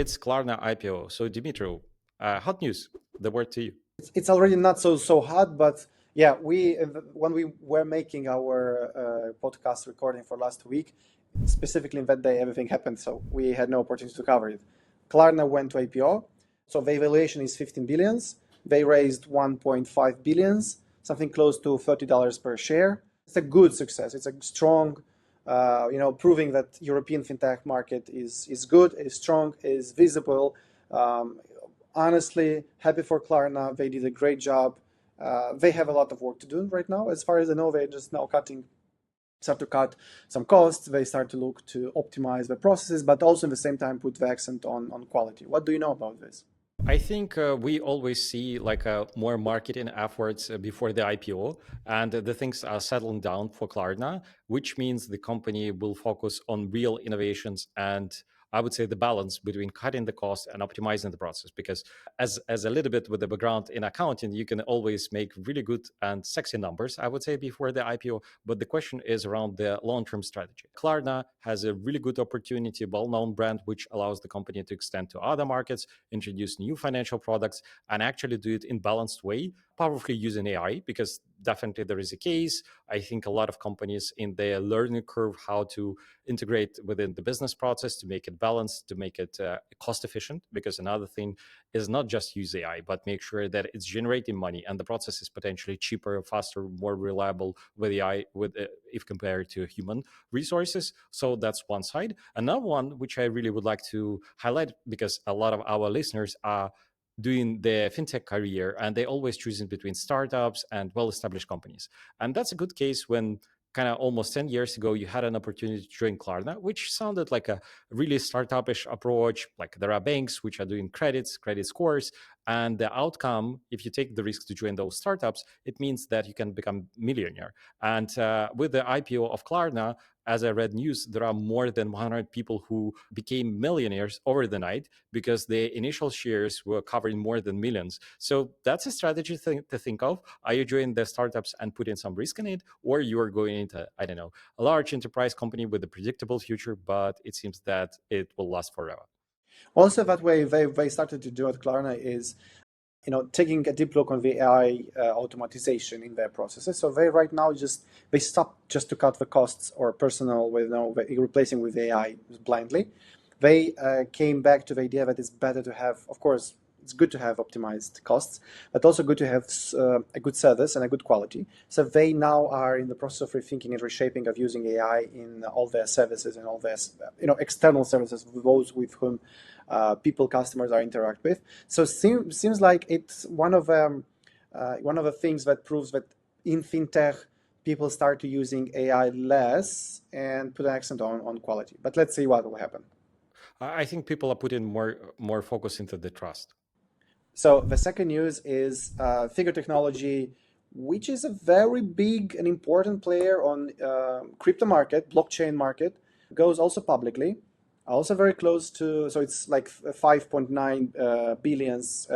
it's Klarna IPO. So Dimitro, hot news. The word to you. It's already not so hot, but yeah, we when we were making our podcast recording for last week, specifically in that day, everything happened, so we had no opportunity to cover it. Klarna went to IPO, so the valuation is 15 billions. They raised 1.5 billions, something close to $30 per share. It's a good success. It's a strong, proving that European fintech market is good, is strong, is visible. Honestly, happy for Klarna. They did a great job. They have a lot of work to do right now. As far as I know, they're just now start to cut some costs. They start to look to optimize the processes, but also at the same time put the accent on quality. What do you know about this? I think we always see like more marketing efforts before the IPO, and the things are settling down for Klarna, which means the company will focus on real innovations and I would say the balance between cutting the cost and optimizing the process. Because as a little bit with the background in accounting, you can always make really good and sexy numbers, I would say, before the IPO. But the question is around the long-term strategy. Klarna has a really good opportunity, well-known brand, which allows the company to extend to other markets, introduce new financial products, and actually do it in balanced way, powerfully using AI, because definitely there is a case. I think a lot of companies in their learning curve how to integrate within the business process to make it balanced, to make it cost efficient. Because another thing is not just use AI, but make sure that it's generating money and the process is potentially cheaper, faster, more reliable with AI, if compared to human resources. So that's one side. Another one, which I really would like to highlight, because a lot of our listeners are doing the fintech career and they always choosing between startups and well-established companies. And that's a good case when kind of almost 10 years ago you had an opportunity to join Klarna, which sounded like a really startup-ish approach. Like there are banks which are doing credit scores, and the outcome, if you take the risk to join those startups, it means that you can become millionaire. And with the IPO of Klarna, as I read news, there are more than 100 people who became millionaires over the night because the initial shares were covering more than millions. So that's a strategy to think of. Are you joining the startups and putting some risk in it, or you are going into, I don't know, a large enterprise company with a predictable future, but it seems that it will last forever? Also, that way they started to do at Klarna is, taking a deep look on the AI automatization in their processes. So they right now they stop just to cut the costs or personnel with replacing with AI blindly. They came back to the idea that it's better to have, of course, it's good to have optimized costs, but also good to have a good service and a good quality. So they now are in the process of rethinking and reshaping of using AI in all their services and all their external services, those with whom customers are interact with. So seems like it's one of the things that proves that in fintech people start to using AI less and put an accent on quality. But let's see what will happen. I think people are putting more focus into the trust. So the second news is Figure Technology, which is a very big and important player on crypto market, blockchain market, goes also publicly, also very close to, so it's like 5.9 billions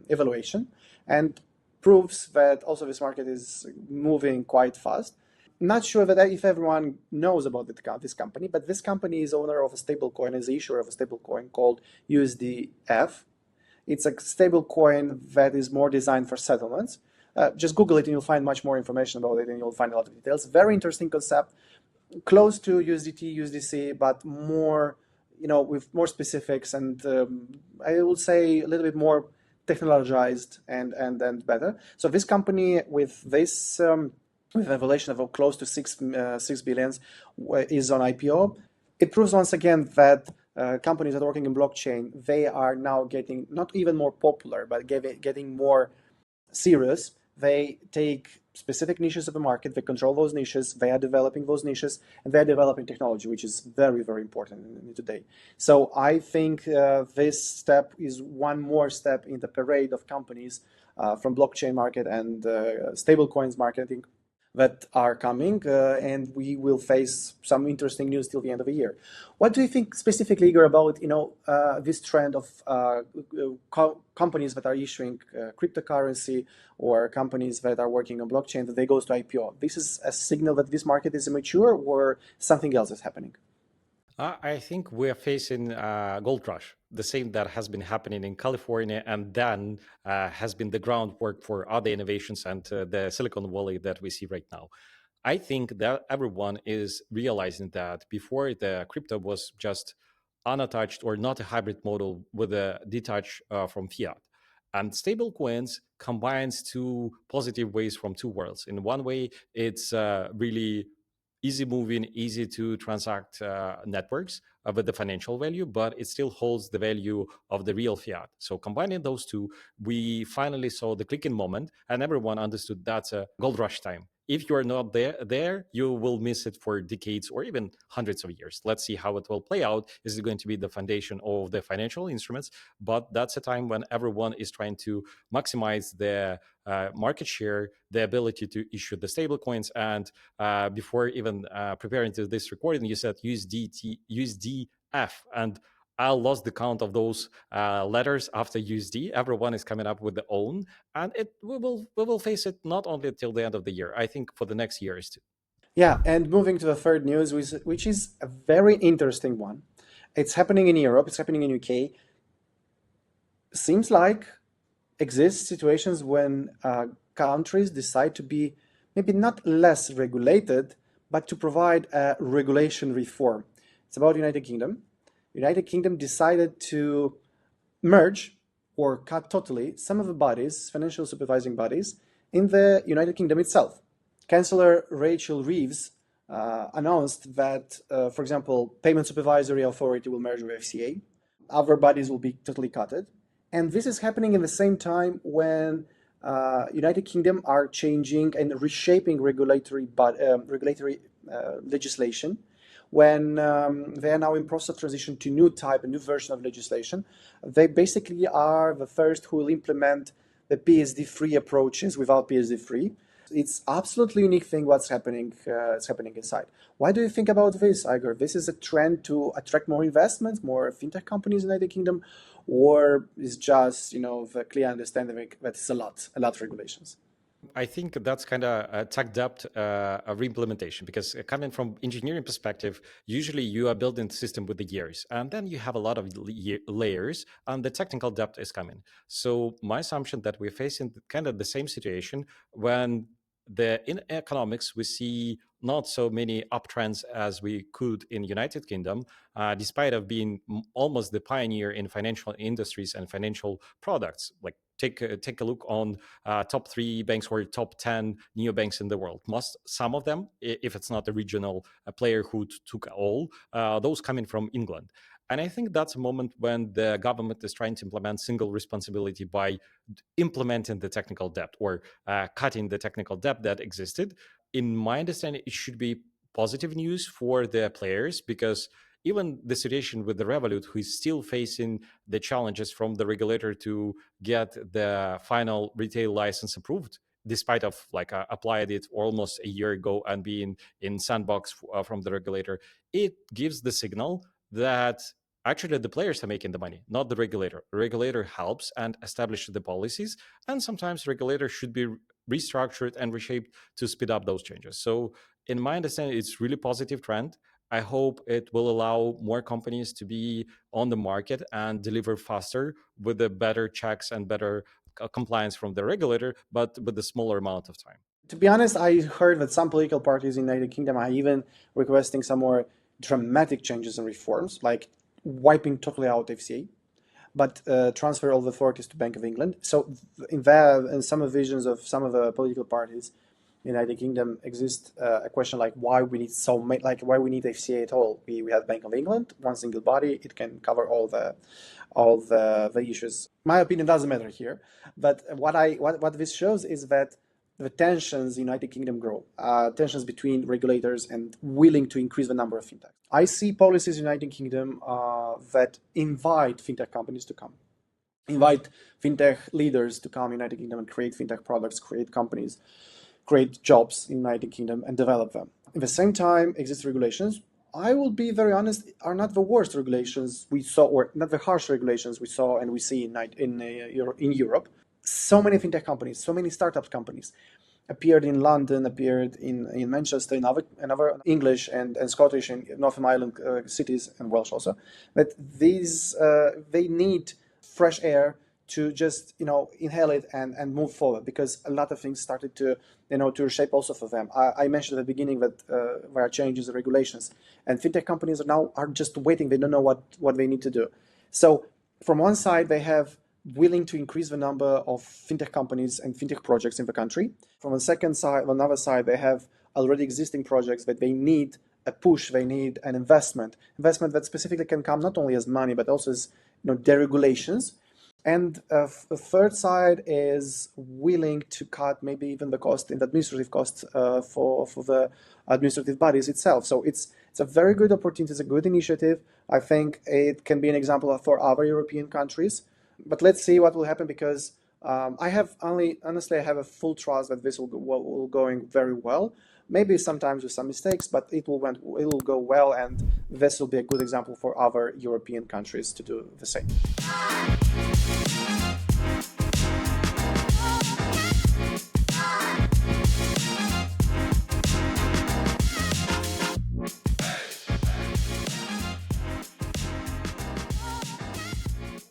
evaluation, and proves that also this market is moving quite fast. Not sure that if everyone knows about this company, but this company is owner of a stablecoin, is the issuer of a stablecoin called USDF. It's a stable coin that is more designed for settlements. Just Google it and you'll find much more information about it and you'll find a lot of details. Very interesting concept, close to USDT, USDC, but more, with more specifics and I will say a little bit more technologized and better. So this company with this with a valuation of close to 6 billions is on IPO. It proves once again that companies that are working in blockchain, they are now getting not even more popular, but getting more serious. They take specific niches of the market, they control those niches, they are developing those niches, and they're developing technology, which is very, very important today. So I think this step is one more step in the parade of companies from blockchain market and stablecoins marketing that are coming, and we will face some interesting news till the end of the year. What do you think specifically, Igor, about this trend of companies that are issuing cryptocurrency or companies that are working on blockchain that they go to IPO? This is a signal that this market is immature, or something else is happening? I think we're facing a gold rush, the same that has been happening in California and then has been the groundwork for other innovations and the Silicon Valley that we see right now. I think that everyone is realizing that before the crypto was just unattached or not a hybrid model with a detach from fiat. And stable coins combines two positive ways from two worlds. In one way, it's really easy moving, easy to transact networks with the financial value, but it still holds the value of the real fiat. So combining those two, we finally saw the clicking moment, and everyone understood that's a gold rush time. If you are not there, you will miss it for decades or even hundreds of years. Let's see how it will play out. Is it going to be the foundation of the financial instruments? But that's a time when everyone is trying to maximize their market share, the ability to issue the stable coins. And before even preparing to this recording, you said USDF, and I lost the count of those letters after USD. Everyone is coming up with their own, and we will face it not only till the end of the year. I think for the next years too. Yeah, and moving to the third news, which is a very interesting one. It's happening in Europe, it's happening in UK. Seems like exist situations when countries decide to be maybe not less regulated, but to provide a regulation reform. It's about United Kingdom. United Kingdom decided to merge or cut totally some of the bodies, financial supervising bodies, in the United Kingdom itself. Chancellor Rachel Reeves announced that, for example, Payment Supervisory Authority will merge with FCA. Other bodies will be totally cutted. And this is happening in the same time when United Kingdom are changing and reshaping regulatory legislation, when they are now in process of transition to a new version of legislation. They basically are the first who will implement the PSD3 approaches without PSD3. It's absolutely unique thing what's happening. It's happening inside. Why do you think about this, Igor? This is a trend to attract more investment, more fintech companies in the United Kingdom, or is just the clear understanding that it's a lot of regulations? I think that's kind of a tech debt of implementation, because coming from engineering perspective, usually you are building the system with the years, and then you have a lot of layers, and the technical debt is coming. So my assumption that we're facing kind of the same situation when in economics we see not so many uptrends as we could in United Kingdom, despite of being almost the pioneer in financial industries and financial products. Like take a look on top three banks or top 10 neobanks in the world. Some of them, if it's not a regional player who took all, those coming from England. And I think that's a moment when the government is trying to implement single responsibility by implementing the technical debt or cutting the technical debt that existed. In my understanding, it should be positive news for the players, because even the situation with the Revolut, who is still facing the challenges from the regulator to get the final retail license approved, despite of like applied it almost a year ago and being in sandbox from the regulator, it gives the signal that actually the players are making the money, not the regulator. The regulator helps and establishes the policies, and sometimes regulator should be restructured and reshaped to speed up those changes. So in my understanding, it's really positive trend. I hope it will allow more companies to be on the market and deliver faster with the better checks and better compliance from the regulator, but with a smaller amount of time. To be honest, I heard that some political parties in the United Kingdom are even requesting some more dramatic changes and reforms, like wiping totally out FCA, but transfer all the authorities to Bank of England. So in some visions of some of the political parties in the United Kingdom exist a question like why we need why we need FCA at all. We have Bank of England, one single body, it can cover all the issues. My opinion doesn't matter here, but what this shows is that the tensions in the United Kingdom grow, tensions between regulators and willing to increase the number of fintechs. I see policies in the United Kingdom that invite fintech companies to come, invite fintech leaders to come in the United Kingdom and create fintech products, create companies, create jobs in the United Kingdom and develop them. At the same time, exist regulations. I will be very honest, are not the worst regulations we saw, or not the harsh regulations we saw and we see in Europe. So many fintech companies, so many startup companies. appeared in London, appeared in Manchester, in other English and Scottish and Northern Ireland cities, and Welsh also. But these they need fresh air to just inhale it and move forward, because a lot of things started to reshape also for them. I mentioned at the beginning that there are changes in regulations, and fintech companies are just waiting. They don't know what they need to do. So from one side, they have willing to increase the number of fintech companies and fintech projects in the country. From the second side, on another side, they have already existing projects that they need a push, they need an investment that specifically can come not only as money but also as deregulations. And the third side is willing to cut maybe even the cost in the administrative costs for the administrative bodies itself. So it's a very good opportunity. It's a good initiative. I think it can be an example for other European countries. But let's see what will happen, because I have a full trust that this will going very well. Maybe sometimes with some mistakes, but it will go well, and this will be a good example for other European countries to do the same.